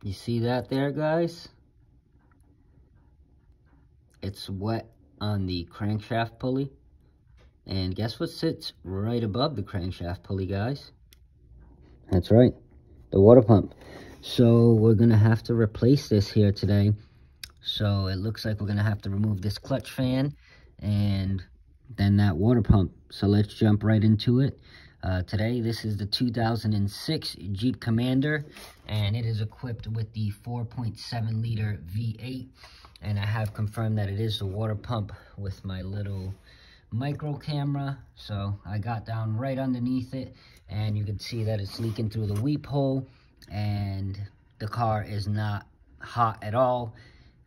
You see that there, guys? It's wet on the crankshaft pulley. And guess what sits right above the crankshaft pulley, guys? That's right, the water pump. So we're gonna have to replace this here today. So it looks like we're gonna have to remove this clutch fan and then that water pump. So let's jump right into it. Today, this is the 2006 Jeep Commander, and it is equipped with the 4.7 liter V8. And I have confirmed that it is the water pump with my little micro camera. So I got down right underneath it, and you can see that it's leaking through the weep hole, and the car is not hot at all.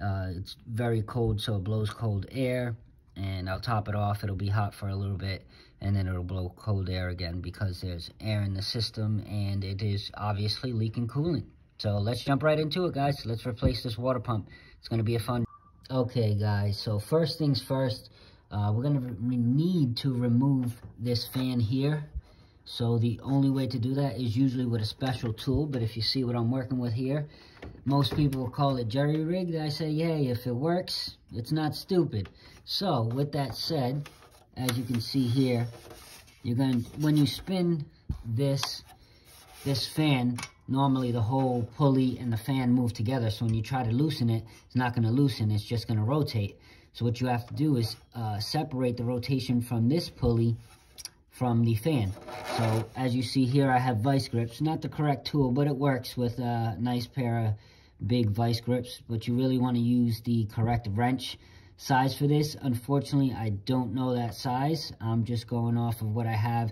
It's very cold, so it blows cold air, and I'll top it off. It'll be hot for a little bit, and then it'll blow cold air again because there's air in the system, and it is obviously leaking coolant. So let's jump right into it, guys. Let's replace this water pump. It's going to be a fun. Okay, guys, so first things first, we're going to need to remove this fan here. So the only way to do that is usually with a special tool, but if you see what I'm working with here, most people will call it jerry-rigged. I say, hey, if it works, it's not stupid. So with that said, as you can see here, when you spin this fan, normally the whole pulley and the fan move together. So when you try to loosen it, it's not going to loosen, it's just going to rotate. So what you have to do is separate the rotation from this pulley from the fan. So as you see here, I have vice grips. Not the correct tool, but it works with a nice pair of big vice grips. But you really want to use the correct wrench size for this. Unfortunately, I don't know that size. I'm just going off of what I have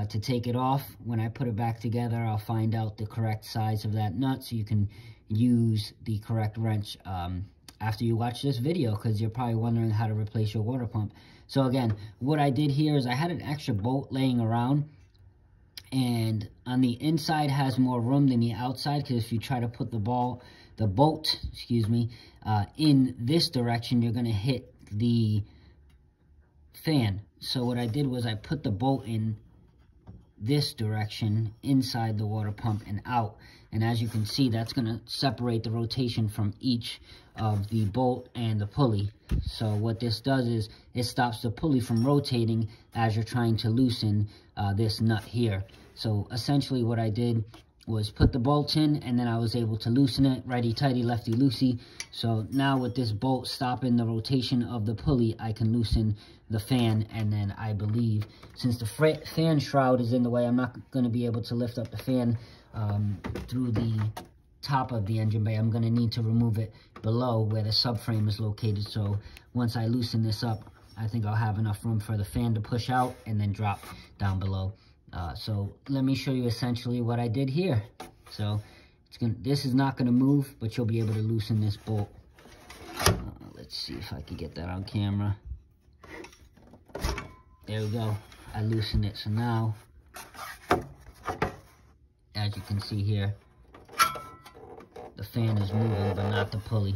to take it off. When I put it back together, I'll find out the correct size of that nut so you can use the correct wrench after you watch this video, because you're probably wondering how to replace your water pump. So again, what I did here is I had an extra bolt laying around, and on the inside has more room than the outside, because if you try to put the bolt, in this direction, you're going to hit the fan. So what I did was I put the bolt in this direction inside the water pump and out, and as you can see, that's going to separate the rotation from each of the bolt and the pulley. So what this does is it stops the pulley from rotating as you're trying to loosen this nut here. So essentially what I did was put the bolts in, and then I was able to loosen it, righty-tighty, lefty-loosey. So now with this bolt stopping the rotation of the pulley, I can loosen the fan, and then I believe, since the fan shroud is in the way, I'm not going to be able to lift up the fan through the top of the engine bay. I'm going to need to remove it below where the subframe is located. So once I loosen this up, I think I'll have enough room for the fan to push out and then drop down below. So let me show you essentially what I did here. So this is not going to move, but you'll be able to loosen this bolt. Let's see if I can get that on camera. There we go. I loosened it. So now, as you can see here, the fan is moving, but not the pulley.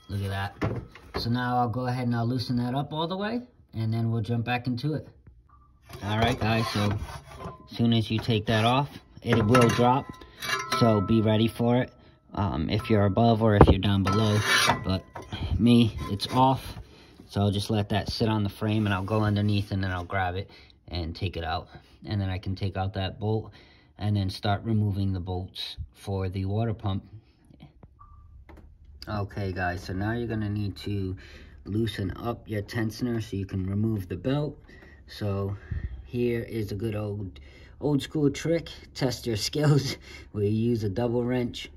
Look at that. So now I'll go ahead and I'll loosen that up all the way, and then we'll jump back into it. Alright guys, so as soon as you take that off, it will drop. So be ready for it if you're above or if you're down below. But me, it's off. So I'll just let that sit on the frame, and I'll go underneath, and then I'll grab it and take it out. And then I can take out that bolt and then start removing the bolts for the water pump. Okay guys, so now you're going to need to loosen up your tensioner so you can remove the belt. So here is a good old school trick, test your skills, where you use a double wrench.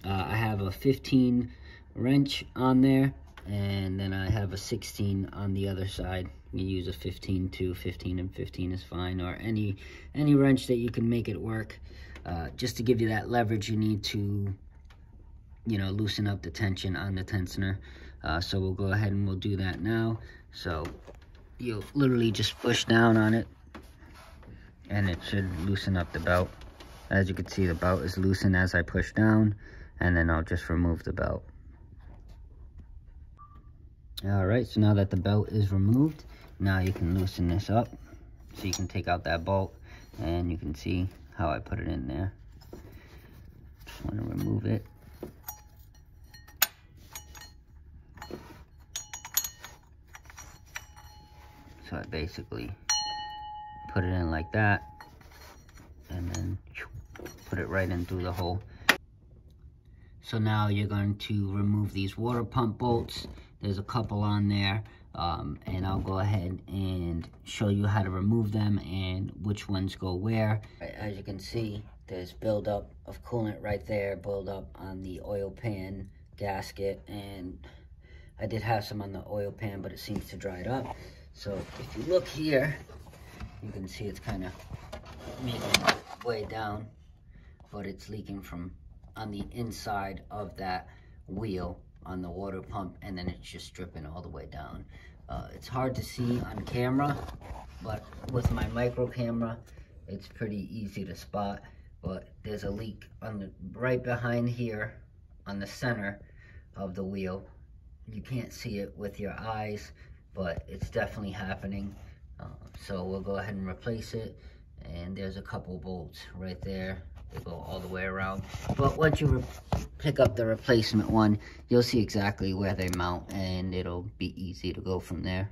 I have a 15 wrench on there, and then I have a 16 on the other side. You use a 15 too. 15 and 15 is fine, or any wrench that you can make it work. Just to give you that leverage, you need to, loosen up the tension on the tensioner. So we'll go ahead and we'll do that now. So you'll literally just push down on it, and it should loosen up the belt. As you can see, the belt is loosened as I push down, and then I'll just remove the belt. Alright, so now that the belt is removed, now you can loosen this up. So you can take out that bolt, and you can see how I put it in there. Just want to remove it. basically put it in like that, and then put it right in through the hole. So now you're going to remove these water pump bolts. There's a couple on there, and I'll go ahead and show you how to remove them and which ones go where. As you can see, there's buildup of coolant right there, buildup on the oil pan gasket, and I did have some on the oil pan, but it seems to dry it up. So if you look here, you can see it's kind of making its way down, but it's leaking from on the inside of that wheel on the water pump, and then it's just dripping all the way down. It's hard to see on camera, but with my micro camera, it's pretty easy to spot. But there's a leak on the right behind here on the center of the wheel. You can't see it with your eyes, but it's definitely happening. So we'll go ahead and replace it. And there's a couple bolts right there. They go all the way around. But once you pick up the replacement one, you'll see exactly where they mount, and it'll be easy to go from there.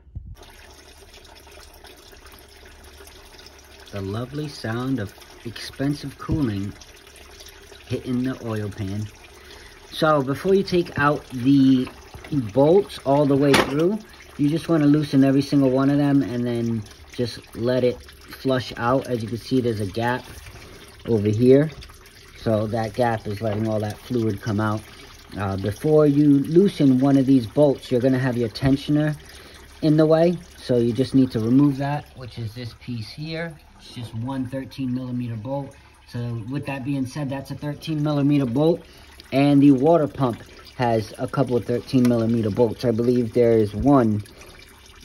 The lovely sound of expensive cooling hitting the oil pan. So before you take out the bolts all the way through, you just want to loosen every single one of them and then just let it flush out. As you can see, there's a gap over here, so that gap is letting all that fluid come out. Before you loosen one of these bolts, you're going to have your tensioner in the way, so you just need to remove that, which is this piece here. It's just one 13mm bolt. So with that being said, that's a 13mm bolt, and the water pump has a couple of 13mm bolts. I believe there's 1,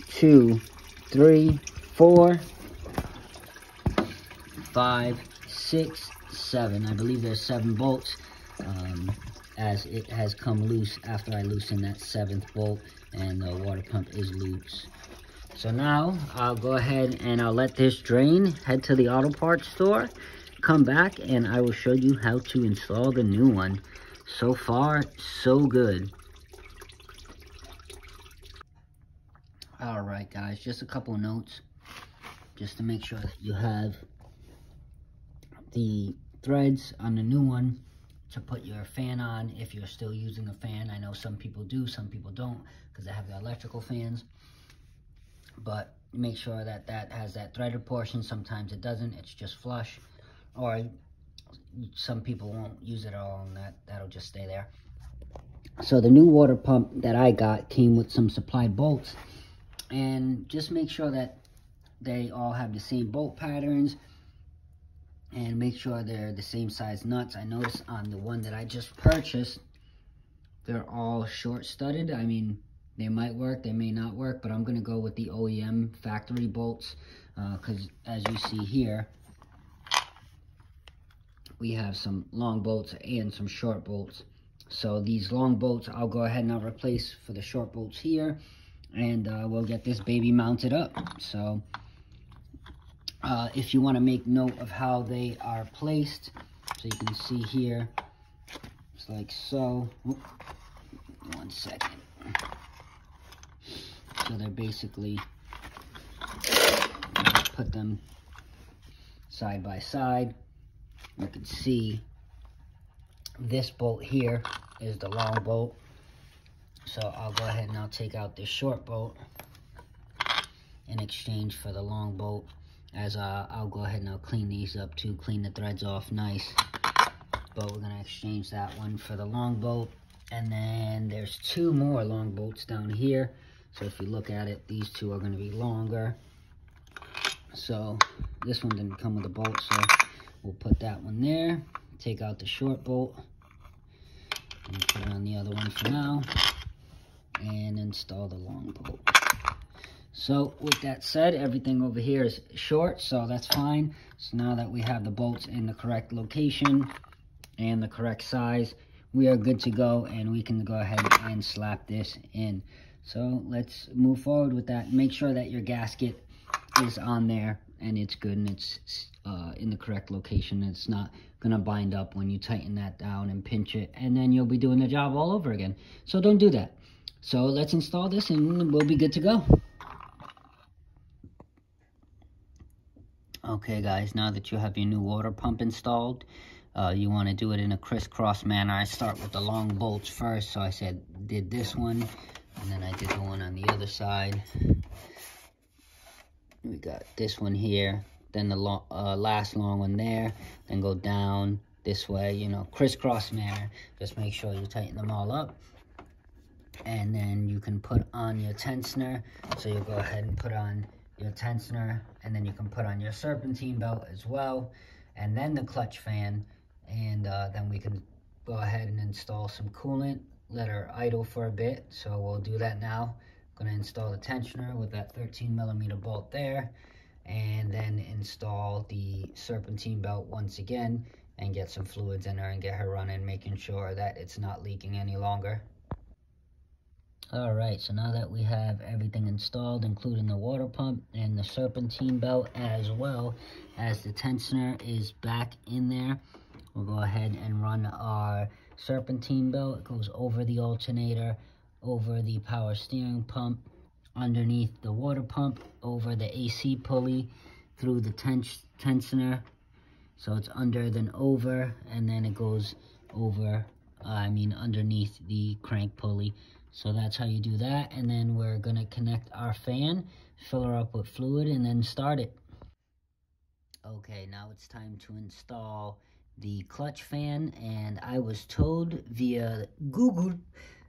2, 3, 4, 5, 6, 7. I believe there's 7 bolts, as it has come loose after I loosen that 7th bolt, and the water pump is loose. So now I'll go ahead and I'll let this drain, head to the auto parts store, come back, and I will show you how to install the new one. So far, so good. Alright guys, just a couple of notes, just to make sure that you have the threads on the new one to put your fan on if you're still using a fan. I know some people do, some people don't, because they have the electrical fans. But make sure that that has that threaded portion. Sometimes it doesn't, it's just flush. Or some people won't use it at all, and that'll just stay there. So the new water pump that I got came with some supplied bolts. And just make sure that they all have the same bolt patterns, and make sure they're the same size nuts. I noticed on the one that I just purchased, they're all short studded. I mean, they might work, they may not work, but I'm going to go with the OEM factory bolts, because as you see here, we have some long bolts and some short bolts. So these long bolts, I'll go ahead and I'll replace for the short bolts here, and we'll get this baby mounted up. So if you want to make note of how they are placed, so you can see here, it's like so. Oop, 1 second. So they're basically, put them side by side. You can see this bolt here is the long bolt. So I'll go ahead and I'll take out this short bolt in exchange for the long bolt. As I'll go ahead and I'll clean these up too, clean the threads off nice. But we're gonna exchange that one for the long bolt. And then there's 2 more long bolts down here. So if you look at it, these 2 are gonna be longer. So this one didn't come with a bolt, so we'll put that one there. Take out the short bolt and put it on the other one for now, and install the long bolt. So with that said, everything over here is short, so that's fine. So now that we have the bolts in the correct location and the correct size, we are good to go, and we can go ahead and slap this in. So let's move forward with that. Make sure that your gasket is on there and it's good, and it's in the correct location. It's not gonna bind up when you tighten that down and pinch it, and then you'll be doing the job all over again. So don't do that. So let's install this and we'll be good to go. Okay guys, now that you have your new water pump installed, you want to do it in a crisscross manner. I start with the long bolts first, so I did this one, and then I did the one on the other side. We got this one here, then the last long one there, then go down this way, you know, crisscross manner. Just make sure you tighten them all up. And then you can put on your tensioner, so you'll go ahead and put on your tensioner, and then you can put on your serpentine belt as well, and then the clutch fan, and then we can go ahead and install some coolant, let her idle for a bit. So we'll do that now. I'm going to install the tensioner with that 13mm bolt there, and then install the serpentine belt once again and get some fluids in her and get her running, making sure that it's not leaking any longer. Alright, so now that we have everything installed, including the water pump and the serpentine belt, as well as the tensioner is back in there, we'll go ahead and run our serpentine belt. It goes over the alternator, over the power steering pump, underneath the water pump, over the AC pulley, through the tensioner. So it's under, then over, and then it goes over, underneath the crank pulley. So that's how you do that, and then we're going to connect our fan, fill her up with fluid, and then start it. Okay, now it's time to install the clutch fan, and I was told via Google,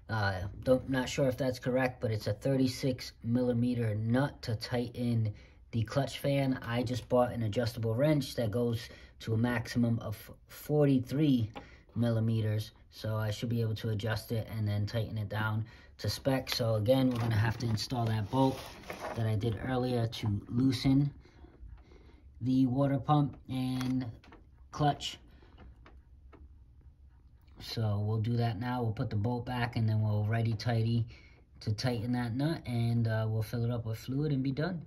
not sure if that's correct, but it's a 36mm nut to tighten the clutch fan. I just bought an adjustable wrench that goes to a maximum of 43mm. So I should be able to adjust it and then tighten it down to spec. So again, we're going to have to install that bolt that I did earlier to loosen the water pump and clutch. So we'll do that now. We'll put the bolt back, and then we'll righty-tighty to tighten that nut, and we'll fill it up with fluid and be done.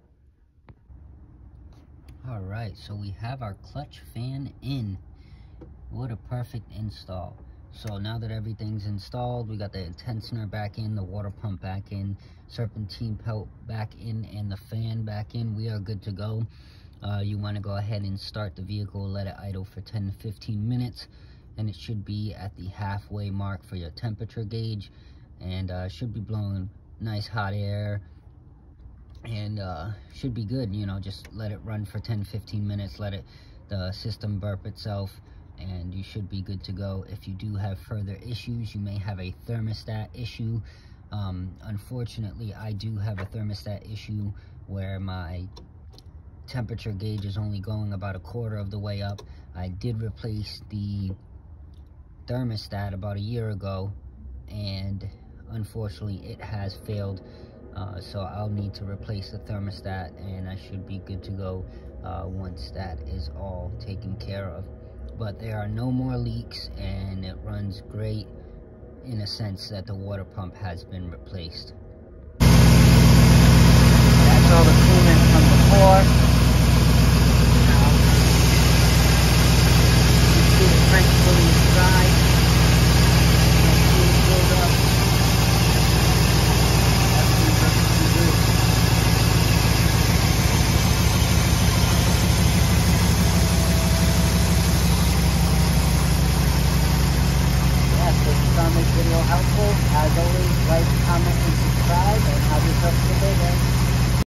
Alright, so we have our clutch fan in. What a perfect install. So now that everything's installed, we got the tensioner back in, the water pump back in, serpentine belt back in, and the fan back in. We are good to go. You want to go ahead and start the vehicle, let it idle for 10 to 15 minutes, and it should be at the halfway mark for your temperature gauge, and should be blowing nice hot air, and should be good. You know, just let it run for 10-15 minutes, let the system burp itself, and you should be good to go. If you do have further issues, you may have a thermostat issue. Unfortunately, I do have a thermostat issue where my temperature gauge is only going about a quarter of the way up. I did replace the thermostat about a year ago, and unfortunately it has failed. So I'll need to replace the thermostat, and I should be good to go once that is all taken care of. But there are no more leaks, and it runs great in a sense that the water pump has been replaced. That's all the coolant from before. Now, you see the crank pulley is dry. Fluid build up. Everything's perfectly good. If you found this video helpful, as always, like, comment,